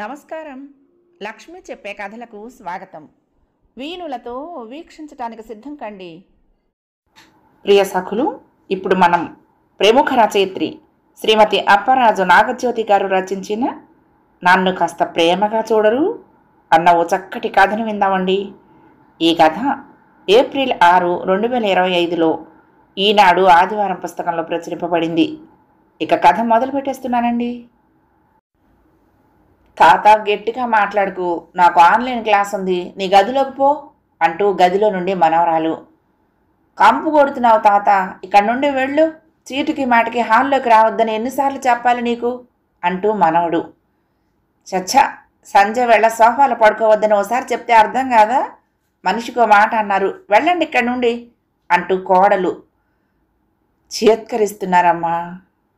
నమస్కారం. లక్ష్మి చెప్పే కథలకు స్వాగతం. వీణులతో వీక్షించటానికి సిద్ధం కండి. ప్రియ సఖులు, ఇప్పుడు మనం ప్రముఖ రచయిత్రి శ్రీమతి అప్పరాజు నాగజ్యోతి గారు రచించిన నన్ను కాస్త ప్రేమగా చూడరు అన్న ఓ చక్కటి కథను విందామండి. ఈ కథ ఏప్రిల్ 6, 2025లో ఈనాడు ఆదివారం పుస్తకంలో ప్రచురింపబడింది. ఇక కథ మొదలు పెట్టేస్తున్నానండి. తాత, గట్టిగా మాట్లాడుకు, నాకు ఆన్లైన్ క్లాస్ ఉంది, నీ గదిలోకి పో అంటూ గదిలో నుండి మనవరాలు. కంపు కొడుతున్నావు తాత, ఇక్కడ నుండి వెళ్ళు, చీటికి మాటికి హాల్లోకి రావద్దని ఎన్నిసార్లు చెప్పాలి నీకు అంటూ మనవడు. చచ్చా, సంజయ్ వేళ సోఫాలో పడుకోవద్దని ఓసారి చెప్తే అర్థం కాదా? మనిషికో మాట అన్నారు, వెళ్ళండి ఇక్కడి నుండి అంటూ కోడలు చేత్కరిస్తున్నారమ్మా.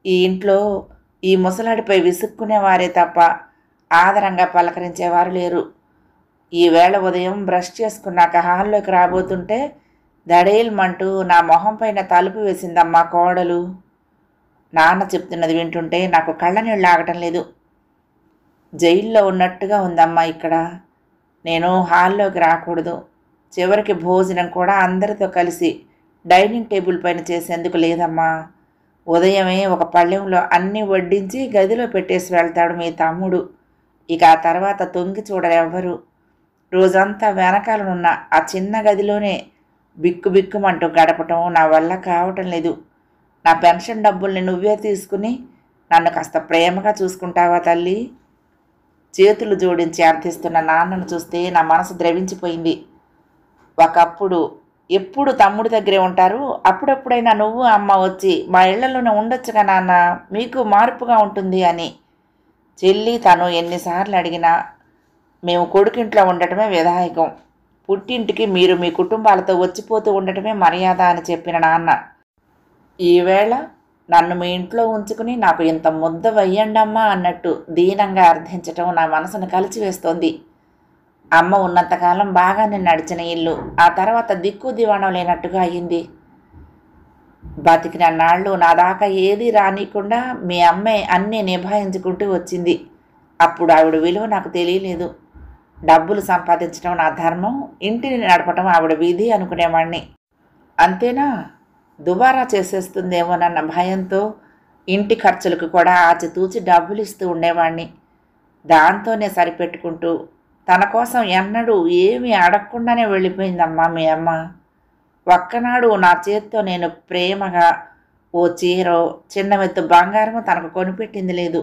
ఈ ఇంట్లో ఈ ముసలాడిపై విసుక్కునేవారే తప్ప ఆదరంగా పలకరించేవారు లేరు. ఈవేళ ఉదయం బ్రష్ చేసుకున్నాక హాల్లోకి రాబోతుంటే దడేల్మంటూ నా మొహం పైన తలుపు వేసిందమ్మా కోడలు. నాన్న చెప్తున్నది వింటుంటే నాకు కళ్ళనీళ్ళు ఆగటం లేదు. జైల్లో ఉన్నట్టుగా ఉందమ్మా ఇక్కడ. నేను హాల్లోకి రాకూడదు. చివరికి భోజనం కూడా అందరితో కలిసి డైనింగ్ టేబుల్ పైన చేసేందుకు లేదమ్మా. ఉదయమే ఒక పళ్ళెంలో అన్నీ వడ్డించి గదిలో పెట్టేసి వెళ్తాడు మీ తమ్ముడు. ఇక ఆ తర్వాత తొంగి చూడరెవ్వరు. రోజంతా వెనకాలనున్న ఆ చిన్న గదిలోనే బిక్కుబిక్కుమంటూ గడపటం నా వల్ల కావటం లేదు. నా పెన్షన్ డబ్బుల్ని నువ్వే తీసుకుని నన్ను కాస్త ప్రేమగా చూసుకుంటావా తల్లి? చేతులు జోడించి అర్థిస్తున్న నాన్నను చూస్తే నా మనసు ద్రవించిపోయింది. ఒకప్పుడు ఎప్పుడు తమ్ముడి దగ్గరే ఉంటారు, అప్పుడప్పుడైనా నువ్వు అమ్మ వచ్చి మా ఇళ్లలోనే ఉండొచ్చుగా నాన్న, మీకు మార్పుగా ఉంటుంది అని. చెల్లి తను ఎన్నిసార్లు అడిగినా మేము కొడుకింట్లో ఉండటమే విధాయకం, పుట్టింటికి మీరు మీ కుటుంబాలతో వచ్చిపోతూ ఉండటమే మర్యాద అని చెప్పిన నాన్న ఈవేళ నన్ను మీ ఇంట్లో ఉంచుకుని నాకు ఇంత ముద్ద వయ్యండమ్మా అన్నట్టు దీనంగా అర్థించటం నా మనసును కలిచివేస్తోంది. అమ్మ ఉన్నంతకాలం బాగానే నడిచిన ఇల్లు ఆ తర్వాత దిక్కు దివాణం లేనట్టుగా అయ్యింది. బతికిన నాళ్ళు నా దాకా ఏదీ రానికుండా మీ అమ్మే అన్నీ నిభాయించుకుంటూ వచ్చింది. అప్పుడు ఆవిడ విలువ నాకు తెలియలేదు. డబ్బులు సంపాదించడం నా ధర్మం, ఇంటిని నడపటం ఆవిడ విధి అనుకునేవాణ్ణి. అంతేనా? దుబారా చేసేస్తుందేమోనన్న భయంతో ఇంటి ఖర్చులకు కూడా ఆచితూచి డబ్బులు ఇస్తూ ఉండేవాణ్ణి. దాంతోనే సరిపెట్టుకుంటూ తన కోసం ఎన్నడూ ఏమీ అడగకుండానే వెళ్ళిపోయిందమ్మా మీ అమ్మ. ఒక్కనాడు నా చేత్తో నేను ప్రేమగా ఓ చీరో చిన్న మెత్తు బంగారము తనకు కొనిపెట్టింది లేదు.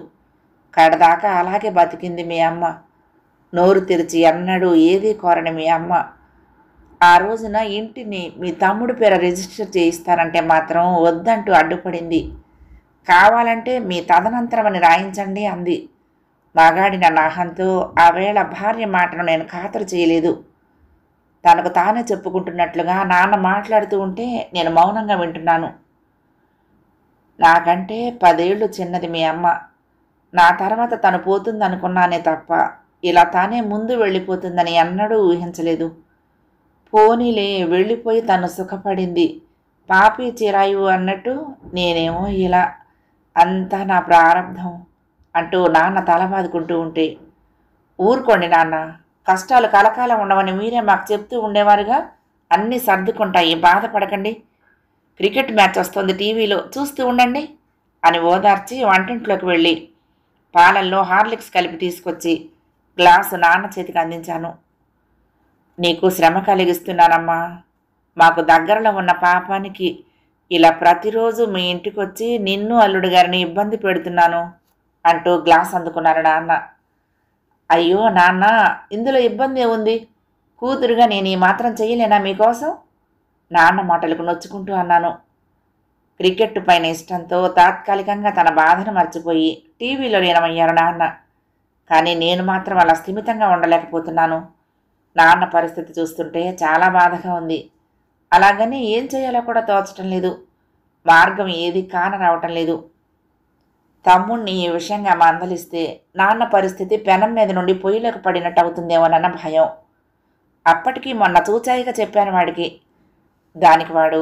కడదాకా అలాగే బతికింది మీ అమ్మ. నోరు తెరిచి ఎన్నడూ ఏదీ కోరని మీ అమ్మ ఆ రోజున ఇంటిని మీ తమ్ముడి పేర రిజిస్టర్ చేయిస్తానంటే మాత్రం వద్దంటూ అడ్డుపడింది. కావాలంటే మీ తదనంతరమని రాయించండి అంది. మగాడిన నాహంతో ఆ వేళ భార్య మాటను నేను ఖాతరు చేయలేదు. తనకు తానే చెప్పుకుంటున్నట్లుగా నాన్న మాట్లాడుతూ ఉంటే నేను మౌనంగా వింటున్నాను. నాకంటే 10 ఏళ్ళు చిన్నది మీ అమ్మ. నా తర్వాత తను పోతుందనుకున్నానే తప్ప ఇలా తానే ముందు వెళ్ళిపోతుందని ఎన్నడూ ఊహించలేదు. పోనీలే, వెళ్ళిపోయి తను సుఖపడింది, పాపి చిరాయువు అన్నట్టు నేనేమో ఇలా, అంతా నా ప్రారంధం అంటూ నాన్న తల బాదుకుంటూ ఉంటే, ఊరుకోండి నాన్న, కష్టాలు కలకాలం ఉండవని మీరే మాకు చెప్తూ ఉండేవారుగా, అన్నీ సర్దుకుంటాయి, బాధపడకండి, క్రికెట్ మ్యాచ్ వస్తుంది టీవీలో, చూస్తూ ఉండండి అని ఓదార్చి వంటింట్లోకి వెళ్ళి పాలల్లో హార్లిక్స్ కలిపి తీసుకొచ్చి గ్లాసు నాన్న చేతికి అందించాను. నీకు శ్రమ కలిగిస్తున్నానమ్మా. మాకు దగ్గరలో ఉన్న పాపానికి ఇలా ప్రతిరోజు మీ ఇంటికి వచ్చి నిన్ను అల్లుడు గారిని ఇబ్బంది పెడుతున్నాను అంటూ గ్లాస్ అందుకున్నారు నాన్న. అయ్యో నాన్న, ఇందులో ఇబ్బంది ఏముంది? కూతురుగా నేను ఈ మాత్రం చెయ్యలేనా మీకోసం? నాన్న మాటలకు నొచ్చుకుంటూ అన్నాను. క్రికెట్ పైన ఇష్టంతో తాత్కాలికంగా తన బాధను మర్చిపోయి టీవీలో లీనమయ్యారు నాన్న. కానీ నేను మాత్రం అలా స్థిమితంగా ఉండలేకపోతున్నాను. నాన్న పరిస్థితి చూస్తుంటే చాలా బాధగా ఉంది. అలాగని ఏం చేయాలో కూడా తోచటం లేదు. మార్గం ఏది కానరావటం లేదు. తమ్ముణ్ణి ఈ విషయంగా మందలిస్తే నాన్న పరిస్థితి పెనం మీద నుండి పొయ్యిలోకి పడినట్టు అవుతుందేమోనన్న భయం. అప్పటికీ మొన్న చూచాయిగా చెప్పాను వాడికి. దానికి వాడు,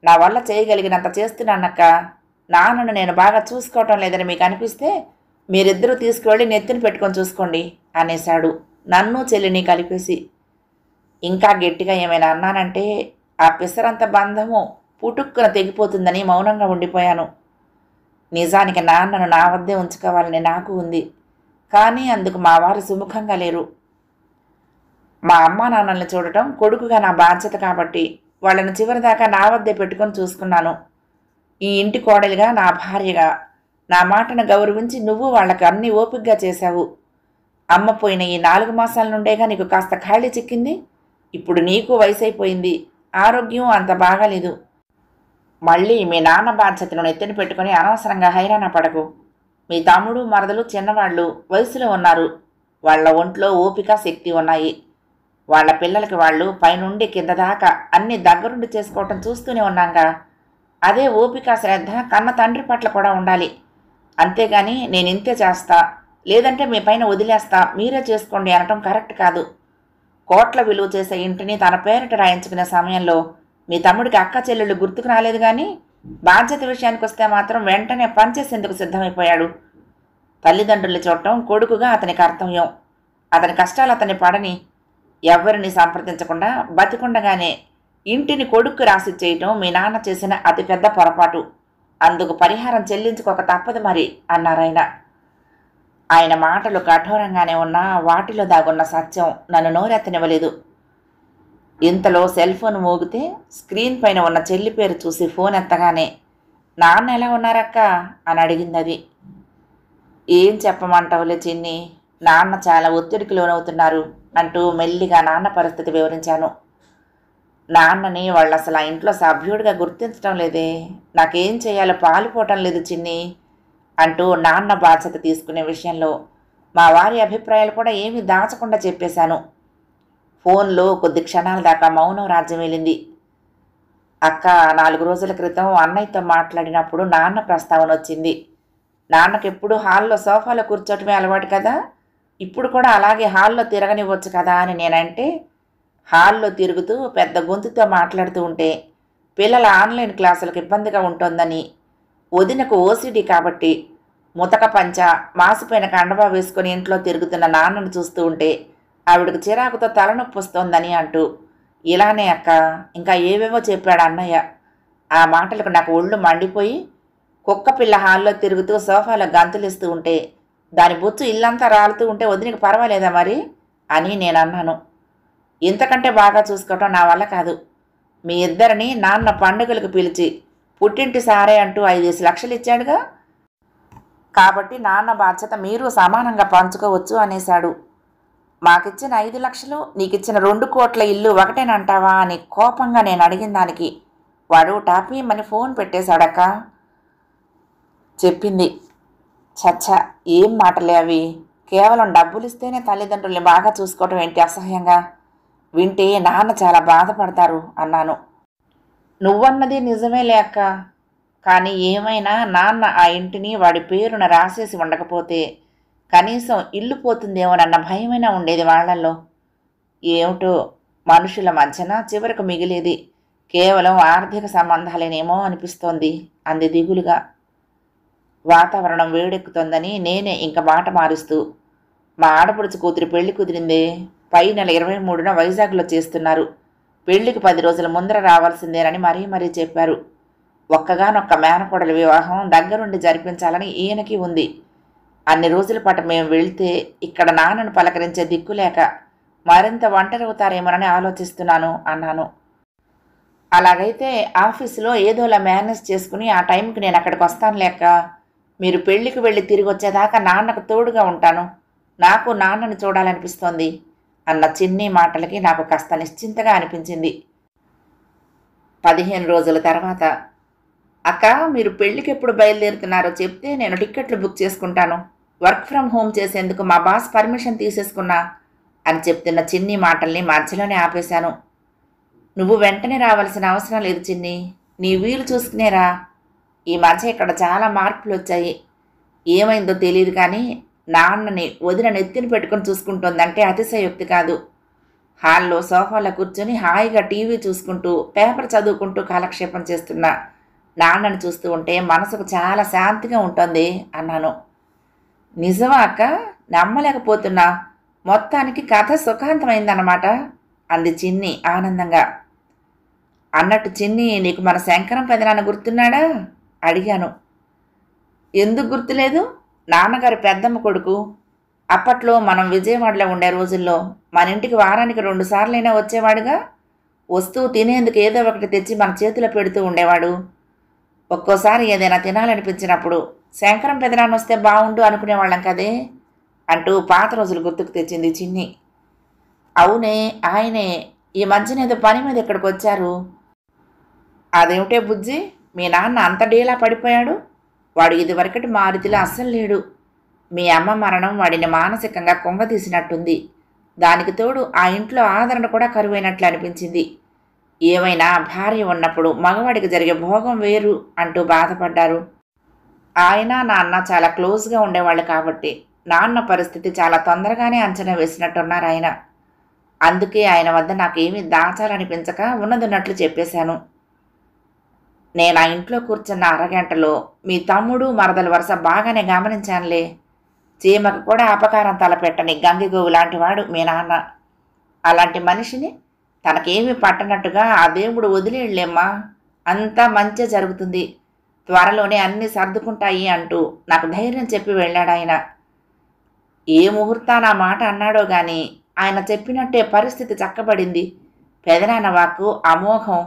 నా వల్ల చేయగలిగినంత చేస్తున్నానక్క, నాన్నను నేను బాగా చూసుకోవటం లేదని మీకు అనిపిస్తే మీరిద్దరూ తీసుకువెళ్ళి నెత్తిన పెట్టుకొని చూసుకోండి అనేశాడు నన్ను చెల్లిని కలిపేసి. ఇంకా గట్టిగా ఏమైనా అన్నానంటే ఆ పిసరంత బంధము పుటుక్కున తెగిపోతుందని మౌనంగా ఉండిపోయాను. నిజానికి నాన్నను నా వద్దే ఉంచుకోవాలని నాకు ఉంది. కానీ అందుకు మా వారు సుముఖంగా లేరు. మా అమ్మా నాన్నల్ని చూడటం కొడుకుగా నా బాధ్యత కాబట్టి వాళ్ళని చివరిదాకా నా వద్దే పెట్టుకొని చూసుకున్నాను. ఈ ఇంటి కోడలిగా, నా భార్యగా నా మాటను గౌరవించి నువ్వు వాళ్ళకి అన్నీ ఓపికగా చేశావు. అమ్మ పోయిన ఈ 4 మాసాల నుండేగా నీకు కాస్త ఖాళీ చిక్కింది. ఇప్పుడు నీకు వయసైపోయింది, ఆరోగ్యం అంత బాగాలేదు. మళ్ళీ మీ నాన్న బాధ్యతను నెత్తిన పెట్టుకుని అనవసరంగా హైరాణ పడకు. మీ తమ్ముడు మరదలు చిన్నవాళ్ళు, వయసులో ఉన్నారు. వాళ్ళ ఒంట్లో ఓపిక, శక్తి ఉన్నాయి. వాళ్ళ పిల్లలకి వాళ్ళు పైనుండి కింద దాకా అన్ని దగ్గరుండి చేసుకోవటం చూస్తూనే ఉన్నాంగా. అదే ఓపిక, శ్రద్ధ కన్న తండ్రి పట్ల కూడా ఉండాలి. అంతేగాని నేను ఇంతే చేస్తా, లేదంటే మీ పైన వదిలేస్తా, మీరే చేసుకోండి అనటం కరెక్ట్ కాదు. కోట్ల విలువ చేసే ఇంటిని తన పేరిట రాయించుకునే సమయంలో మీ తమ్ముడికి అక్క చెల్లెళ్ళు గుర్తుకు రాలేదు. కానీ బాధ్యత విషయానికి వస్తే మాత్రం వెంటనే పనిచేసేందుకు సిద్ధమైపోయాడు. తల్లిదండ్రుల్ని చూడటం కొడుకుగా అతని కర్తవ్యం. అతని కష్టాలు అతన్ని పడని. ఎవరిని సంప్రదించకుండా బతికుండగానే ఇంటిని కొడుక్కు రాసి చేయటం మీ నాన్న చేసిన అతిపెద్ద పొరపాటు. అందుకు పరిహారం చెల్లించుకోక తప్పదు మరి అన్నారాయన. ఆయన మాటలు కఠోరంగానే ఉన్నా వాటిలో దాగున్న సత్యం నన్ను నోరెత్తనివ్వలేదు. ఇంతలో సెల్ ఫోన్ మోగితే స్క్రీన్ పైన ఉన్న చెల్లి పేరు చూసి ఫోన్ ఎత్తగానే నాన్న ఎలా ఉన్నారక్క అని అడిగింది అది. ఏం చెప్పమంటావులే చిన్ని, నాన్న చాలా ఒత్తిడికి లోనవుతున్నారు అంటూ మెల్లిగా నాన్న పరిస్థితి వివరించాను. నాన్నని వాళ్ళు అసలు ఆ ఇంట్లో సభ్యుడిగా గుర్తించడం లేదే, నాకేం చేయాలో పాలుపోవటం లేదు చిన్ని అంటూ నాన్న బాధ్యత తీసుకునే విషయంలో మా వారి అభిప్రాయాలు కూడా ఏమీ దాచకుండా చెప్పేశాను. ఫోన్లో కొద్ది క్షణాల దాకా మౌనం రాజ్యం వెళ్ళింది. అక్క 4 రోజుల క్రితం అన్నయ్యతో మాట్లాడినప్పుడు నాన్న ప్రస్తావన వచ్చింది. నాన్నకెప్పుడు హాల్లో సోఫాలో కూర్చోటమే అలవాటు కదా, ఇప్పుడు కూడా అలాగే హాల్లో తిరగనివ్వచ్చు కదా అని నేనంటే, హాల్లో తిరుగుతూ పెద్ద గొంతుతో మాట్లాడుతూ ఉంటే పిల్లల ఆన్లైన్ క్లాసులకు ఇబ్బందిగా ఉంటుందని, వదినకు ఓసిడి కాబట్టి ముతక పంచ మాసిపోయిన కండవా వేసుకుని ఇంట్లో తిరుగుతున్న నాన్నను చూస్తూ ఉంటే ఆవిడకు చిరాకుతో తలనొప్పి వస్తోందని అంటూ ఇలానే అక్క ఇంకా ఏవేవో చెప్పాడు అన్నయ్య. ఆ మాటలకు నాకు ఒళ్ళు మండిపోయి కుక్క పిల్ల హాల్లో తిరుగుతూ సోఫాలో గంతులిస్తూ ఉంటే దాని బొచ్చు ఇల్లంతా రాలుతూ ఉంటే వదినకి పర్వాలేదా మరి అని నేను అన్నాను. ఇంతకంటే బాగా చూసుకోవటం నా వల్ల కాదు. మీ ఇద్దరిని నాన్న పండుగలకు పిలిచి పుట్టింటి సారే అంటూ 5 లక్షలు ఇచ్చాడుగా, కాబట్టి నాన్న బాధ్యత మీరు సమానంగా పంచుకోవచ్చు అనేశాడు. మాకిచ్చిన 5 లక్షలు నీకిచ్చిన 2 కోట్ల ఇల్లు ఒకటేనంటావా అని కోపంగా నేను అడిగిన దానికి వాడు టాపీమని ఫోన్ పెట్టేశాడక్క చెప్పింది. చచ్చా, ఏం మాటలే అవి. కేవలం డబ్బులు ఇస్తేనే తల్లిదండ్రుల్ని బాగా చూసుకోవటం ఏంటి అసహ్యంగా, వింటే నాన్న చాలా బాధపడతారు అన్నాను. నువ్వన్నది నిజమేలే అక్క, కానీ ఏమైనా నాన్న ఆ ఇంటిని వాడి పేరున రాసేసి ఉండకపోతే కనీసం ఇల్లు పోతుందేమోనన్న భయమైనా ఉండేది వాళ్లల్లో. ఏమిటో మనుషుల మధ్యన చివరకు మిగిలేది కేవలం ఆర్థిక సంబంధాలేనేమో అనిపిస్తోంది అంది దిగులుగా. వాతావరణం వేడెక్కుతోందని నేనే ఇంక మాట మారుస్తూ, మా ఆడపడుచు కూతురి పెళ్లి కుదిరిందే, పై నెల 23న వైజాగ్లో చేస్తున్నారు. పెళ్లికి 10 రోజుల ముందర రావాల్సిందేనని మరీ చెప్పారు. ఒక్కగానొక్క మేనకోడల వివాహం దగ్గరుండి జరిపించాలని ఈయనకి ఉంది. అన్ని రోజుల పాటు మేము వెళ్తే ఇక్కడ నాన్నను పలకరించే దిక్కులేక మరింత ఒంటరి అవుతారేమోనని ఆలోచిస్తున్నాను అన్నాను. అలాగైతే ఆఫీసులో ఏదోలా మేనేజ్ చేసుకుని ఆ టైంకి నేను అక్కడికి వస్తాను లేక, మీరు పెళ్లికి వెళ్ళి తిరిగి వచ్చేదాకా నాన్నకు తోడుగా ఉంటాను, నాకు నాన్నని చూడాలనిపిస్తోంది అన్న చిన్ని మాటలకి నాకు కాస్త నిశ్చింతగా అనిపించింది. 15 రోజుల తర్వాత, అక్క మీరు పెళ్లికి ఎప్పుడు బయలుదేరుతున్నారో చెప్తే నేను టిక్కెట్లు బుక్ చేసుకుంటాను, వర్క్ ఫ్రమ్ హోమ్ చేసేందుకు మా బాస్ పర్మిషన్ తీసేసుకున్నా అని చెప్తున్న చిన్ని మాటల్ని మధ్యలోనే ఆపేశాను. నువ్వు వెంటనే రావాల్సిన అవసరం లేదు చిన్ని, నీ వీలు చూసుకునేరా. ఈ మధ్య ఇక్కడ చాలా మార్పులు వచ్చాయి. ఏమైందో తెలియదు కానీ నాన్నని వదిన నెత్తిని పెట్టుకుని చూసుకుంటోందంటే అతిశయోక్తి కాదు. హాల్లో సోఫాలో కూర్చొని హాయిగా టీవీ చూసుకుంటూ పేపర్ చదువుకుంటూ కాలక్షేపం చేస్తున్నా నాన్నను చూస్తూ ఉంటే మనసుకు చాలా శాంతిగా ఉంటుంది అన్నాను. నిజమా అక్క? నమ్మలేకపోతున్నా. మొత్తానికి కథ సుఖాంతమైందన్నమాట అంది చిన్ని ఆనందంగా. అన్నట్టు చిన్ని, నీకు మన శంకరం పెదనాన్న గుర్తున్నాడా అడిగాను. ఎందుకు గుర్తులేదు? నాన్నగారి పెద్దమ్మ కొడుకు. అప్పట్లో మనం విజయవాడలో ఉండే రోజుల్లో మన ఇంటికి వారానికి 2 సార్లైనా వచ్చేవాడుగా. వస్తూ తినేందుకు ఏదో ఒకటి తెచ్చి మన చేతిలో పెడుతూ ఉండేవాడు. ఒక్కోసారి ఏదైనా తినాలనిపించినప్పుడు శంకరం పెదనాన్న వస్తే బాగుండు అనుకునేవాళ్ళం కదే అంటూ పాత రోజులు గుర్తుకు తెచ్చింది చిన్ని. అవునే, ఆయనే. ఈ మధ్యన ఏదో పని మీద ఇక్కడికి వచ్చారు. అదేమిటే బుజ్జి, మీ నాన్న అంత డీలా పడిపోయాడు? వాడు ఇదివరకటి మారుతిలో అస్సలు లేడు. మీ అమ్మ మరణం వాడిని మానసికంగా కుంగతీసినట్టుంది. దానికి తోడు ఆ ఇంట్లో ఆదరణ కూడా కరువైనట్లు అనిపించింది. ఏమైనా భార్య ఉన్నప్పుడు మగవాడికి జరిగే భోగం వేరు అంటూ బాధపడ్డారు. ఆయన నాన్న చాలా క్లోజ్గా ఉండేవాళ్ళు కాబట్టి నాన్న పరిస్థితి చాలా తొందరగానే అంచనా వేసినట్టున్నారు ఆయన. అందుకే ఆయన వద్ద నాకేమీ దాచాలనిపించక ఉన్నదున్నట్లు చెప్పేశాను. నేను ఆ ఇంట్లో కూర్చున్న అరగంటలో మీ తమ్ముడు మరదల వరుస బాగానే గమనించానులే. చీమకు కూడా అపకారం తలపెట్టని గంగిగోవు లాంటివాడు మీ నాన్న. అలాంటి మనిషిని తనకేమీ పట్టనట్టుగా ఆ దేవుడు వదిలేళ్ళేమ్మా. అంతా మంచి జరుగుతుంది, త్వరలోనే అన్నీ సర్దుకుంటాయి అంటూ నాకు ధైర్యం చెప్పి వెళ్ళాడాయన. ఏ ముహూర్తాన ఆ మాట అన్నాడో గాని ఆయన చెప్పినట్టే పరిస్థితి చక్కబడింది. పెదనాన్న వాక్కు అమోఘం.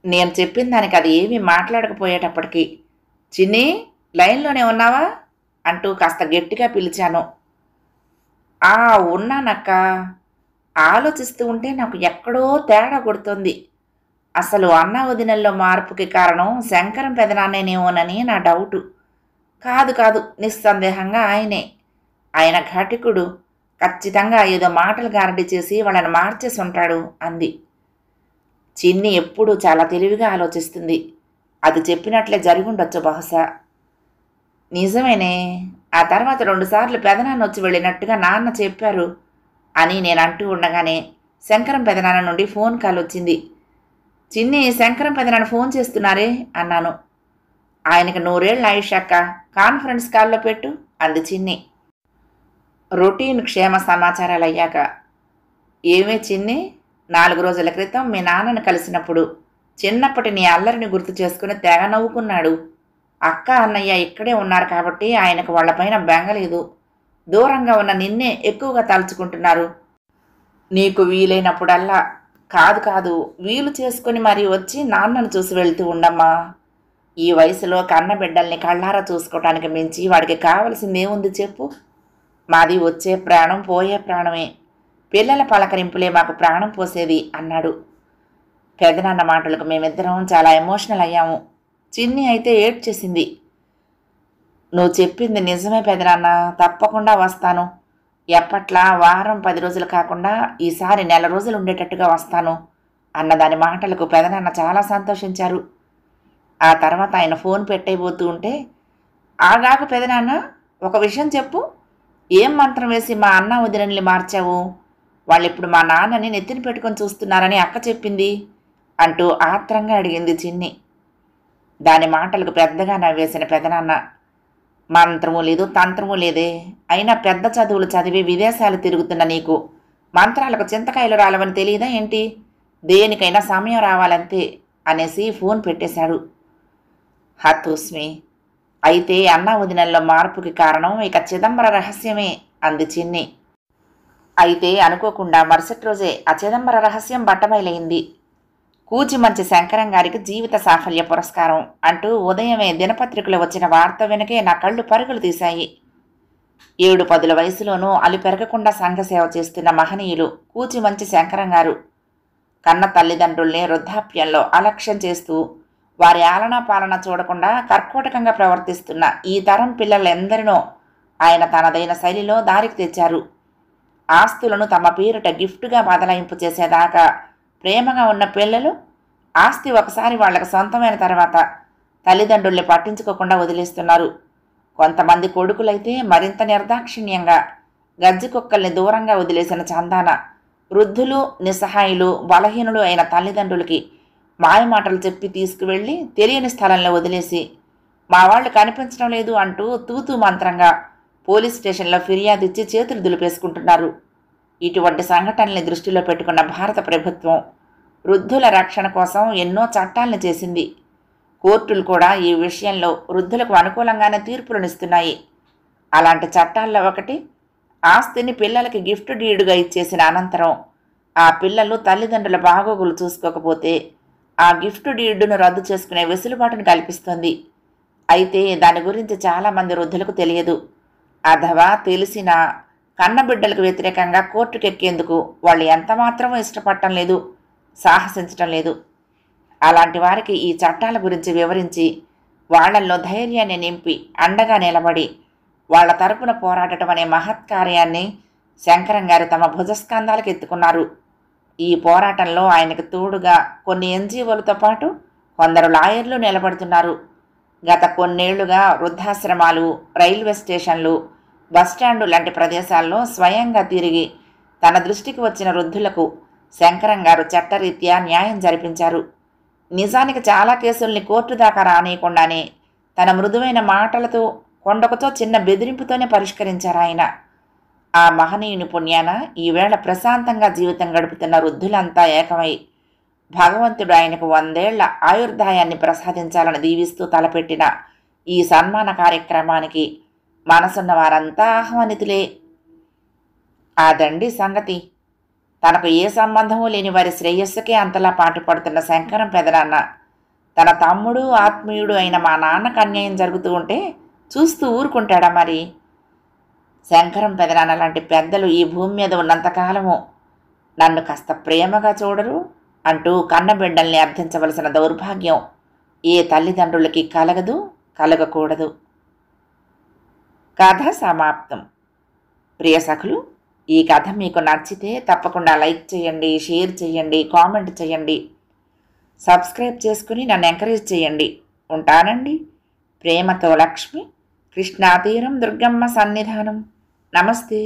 నేను చెప్పిన దానికి అది ఏమీ మాట్లాడకపోయేటప్పటికి, చిన్ని లైన్లోనే ఉన్నావా అంటూ కాస్త గట్టిగా పిలిచాను. ఆ ఉన్నానక్క. ఆలోచిస్తూ ఉంటే నాకు ఎక్కడో తేడా కొడుతుంది. అసలు అన్న వదినల్లో మార్పుకి కారణం శంకరం పెదనాన్నేనేమోనని నా డౌటు. కాదు కాదు, నిస్సందేహంగా ఆయనే. ఆయన ఘటికుడు. ఖచ్చితంగా ఏదో మాటలు గారడీ చేసి వాళ్ళని మార్చేసి ఉంటాడు అంది. చిన్ని ఎప్పుడూ చాలా తెలివిగా ఆలోచిస్తుంది. అది చెప్పినట్లే జరిగుండొచ్చు బహుశా. నిజమేనే. ఆ తర్వాత 2 సార్లు పెదనాన్న వచ్చి వెళ్ళినట్టుగా నాన్న చెప్పారు అని నేను అంటూ ఉండగానే శంకరం పెదనాన్న నుండి ఫోన్ కాల్ వచ్చింది. చిన్ని, శంకరం పెదనాన్న ఫోన్ చేస్తున్నారే అన్నాను. ఆయనకు 100 ఏళ్ళ ఆయుష్ అక్క, కాన్ఫరెన్స్ కాల్లో పెట్టు అంది చిన్ని. రొటీన్ క్షేమ సమాచారాలు అయ్యాక, ఏమే చిన్ని, 4 రోజుల క్రితం మీ నాన్నను కలిసినప్పుడు చిన్నప్పటి నీ అల్లరిని గుర్తు చేసుకుని తెగ నవ్వుకున్నాడు. అక్క అన్నయ్య ఇక్కడే ఉన్నారు కాబట్టి ఆయనకు వాళ్లపైన బెంగలేదు. దూరంగా ఉన్న నిన్నే ఎక్కువగా తలుచుకుంటున్నారు. నీకు వీలైనప్పుడల్లా, కాదు కాదు, వీలు చేసుకుని మరీ వచ్చి నాన్నను చూసి వెళ్తూ ఉండమ్మా. ఈ వయసులో కన్నబిడ్డల్ని కళ్ళారా చూసుకోవటానికి మించి వాడికి కావలసిందేముంది చెప్పు. మాది వచ్చే ప్రాణం పోయే ప్రాణమే. పిల్లల పలకరింపులే మాకు ప్రాణం పోసేది అన్నాడు. పెదనాన్న మాటలకు మేమిద్దరం చాలా ఎమోషనల్ అయ్యాము. చిన్ని అయితే ఏడ్చేసింది. నువ్వు చెప్పింది నిజమే పెదనాన్న, తప్పకుండా వస్తాను. ఎప్పట్లా వారం 10 రోజులు కాకుండా ఈసారి నెల రోజులు ఉండేటట్టుగా వస్తాను అన్నదాని మాటలకు పెదనాన్న చాలా సంతోషించారు. ఆ తర్వాత ఆయన ఫోన్ పెట్టేయబోతూ ఉంటే, ఆగాకు పెదనాన్న, ఒక విషయం చెప్పు. ఏం మంత్రం వేసి మా అన్న వదినల్ని మార్చావు? వాళ్ళిప్పుడు మా నాన్నని నెత్తిన పెట్టుకొని చూస్తున్నారని అక్క చెప్పింది అంటూ ఆత్రంగా అడిగింది చిన్ని. దాని మాటలకు పెద్దగా నవ్వేసిన పెదనాన్న, మంత్రము లేదు తంత్రము లేదే. అయినా పెద్ద చదువులు చదివి విదేశాలు తిరుగుతున్న నీకు మంత్రాలకు చింతకాయలు రాలవని తెలియదా ఏంటి? దేనికైనా సమయం రావాలంతే అనేసి ఫోన్ పెట్టేశాడు. హతోస్మి. అయితే అన్న వదినల్లో మార్పుకి కారణం ఇక చిదంబర రహస్యమే అంది చిన్ని. అయితే అనుకోకుండా మరుసటి రోజే ఆ చిదంబర రహస్యం బట్టబయలైంది. కూచిమంచి శంకరం గారికి జీవిత సాఫల్య పురస్కారం అంటూ ఉదయమే దినపత్రికలో వచ్చిన వార్త వెనకే నా కళ్ళు పరుగులు తీశాయి. 7-10 వయసులోనూ అలు పెరగకుండా సంఘసేవ చేస్తున్న మహనీయులు కూచిమంచి శంకరం గారు. కన్న తల్లిదండ్రుల్ని వృద్ధాప్యంలో అలక్ష్యం చేస్తూ వారి ఆలనా పాలన చూడకుండా కర్కోటకంగా ప్రవర్తిస్తున్న ఈ తరం పిల్లలెందరినో ఆయన తనదైన శైలిలో దారికి తెచ్చారు. ఆస్తులను తమ పేరిట గిఫ్టుగా బదలాయింపు చేసేదాకా ప్రేమగా ఉన్న పిల్లలు ఆస్తి ఒకసారి వాళ్లకు సొంతమైన తర్వాత తల్లిదండ్రుల్ని పట్టించుకోకుండా వదిలేస్తున్నారు. కొంతమంది కొడుకులైతే మరింత నిర్దాక్షిణ్యంగా గజ్జి కుక్కల్ని దూరంగా వదిలేసిన చందాన వృద్ధులు, నిస్సహాయులు, బలహీనులు అయిన తల్లిదండ్రులకి మాయమాటలు చెప్పి తీసుకువెళ్ళి తెలియని స్థలంలో వదిలేసి మా వాళ్ళు కనిపించడం లేదు అంటూ తూతూ మంత్రంగా పోలీస్ స్టేషన్లో ఫిర్యాదు ఇచ్చి చేతులు దులిపేసుకుంటున్నారు. ఇటువంటి సంఘటనల్ని దృష్టిలో పెట్టుకున్న భారత ప్రభుత్వం వృద్ధుల రక్షణ కోసం ఎన్నో చట్టాలను చేసింది. కోర్టులు కూడా ఈ విషయంలో వృద్ధులకు అనుకూలంగానే తీర్పులనిస్తున్నాయి. అలాంటి చట్టాల్లో ఒకటి, ఆస్తిని పిల్లలకి గిఫ్ట్ డీడుగా ఇచ్చేసిన అనంతరం ఆ పిల్లలు తల్లిదండ్రుల బాగోగులు చూసుకోకపోతే ఆ గిఫ్ట్ డీడును రద్దు చేసుకునే వెసులుబాటును కల్పిస్తుంది. అయితే దాని గురించి చాలామంది వృద్ధులకు తెలియదు. అథవా తెలిసినా కన్నబిడ్డలకు వ్యతిరేకంగా కోర్టుకెక్కేందుకు వాళ్ళు ఎంతమాత్రమూ ఇష్టపడటం లేదు, సాహసించటం లేదు. అలాంటి వారికి ఈ చట్టాల గురించి వివరించి వాళ్లల్లో ధైర్యాన్ని నింపి అండగా నిలబడి వాళ్ల తరపున పోరాడటం అనే మహత్కార్యాన్ని శంకరం గారు తమ భుజస్కంధాలకు ఎత్తుకున్నారు. ఈ పోరాటంలో ఆయనకు తోడుగా కొన్ని ఎన్జీఓలతో పాటు కొందరు లాయర్లు నిలబడుతున్నారు. గత కొన్నేళ్లుగా వృద్ధాశ్రమాలు, రైల్వే స్టేషన్లు, బస్టాండు లాంటి ప్రదేశాల్లో స్వయంగా తిరిగి తన దృష్టికి వచ్చిన వృద్ధులకు శంకరం గారు చట్టరీత్యా న్యాయం జరిపించారు. నిజానికి చాలా కేసుల్ని కోర్టు దాకా రానియకుండానే తన మృదువైన మాటలతో, కొండకతో చిన్న బెదిరింపుతోనే పరిష్కరించారు ఆయన. ఆ మహనీయుని పుణ్యాన ఈవేళ ప్రశాంతంగా జీవితం గడుపుతున్న వృద్ధులంతా ఏకమై భగవంతుడు ఆయనకు 100 ఏళ్ల ఆయుర్దాయాన్ని ప్రసాదించాలని దీవిస్తూ తలపెట్టిన ఈ సన్మాన కార్యక్రమానికి మనసున్న వారంతా ఆహ్వానితులే. అదండి సంగతి. తనకు ఏ సంబంధమూ లేని వారి శ్రేయస్సుకే అంతలా పాటుపడుతున్న శంకరం పెదనాన్న తన తమ్ముడు, ఆత్మీయుడు అయిన మా నాన్నకు అన్యాయం జరుగుతూ ఉంటే చూస్తూ ఊరుకుంటాడా మరి? శంకరం పెదనాన్న లాంటి పెద్దలు ఈ భూమి మీద ఉన్నంతకాలము నన్ను కాస్త ప్రేమగా చూడరు అంటూ కన్నబిడ్డల్ని అర్థించవలసిన దౌర్భాగ్యం ఏ తల్లిదండ్రులకి కలగదు, కలగకూడదు. కథ సమాప్తం. ప్రియ సఖులు, ఈ కథ మీకు నచ్చితే తప్పకుండా లైక్ చేయండి, షేర్ చేయండి, కామెంట్ చేయండి, సబ్స్క్రైబ్ చేసుకుని నన్ను ఎంకరేజ్ చేయండి. ఉంటానండి. ప్రేమతో లక్ష్మి, కృష్ణాతీరం, దుర్గమ్మ సన్నిధానం. నమస్తే.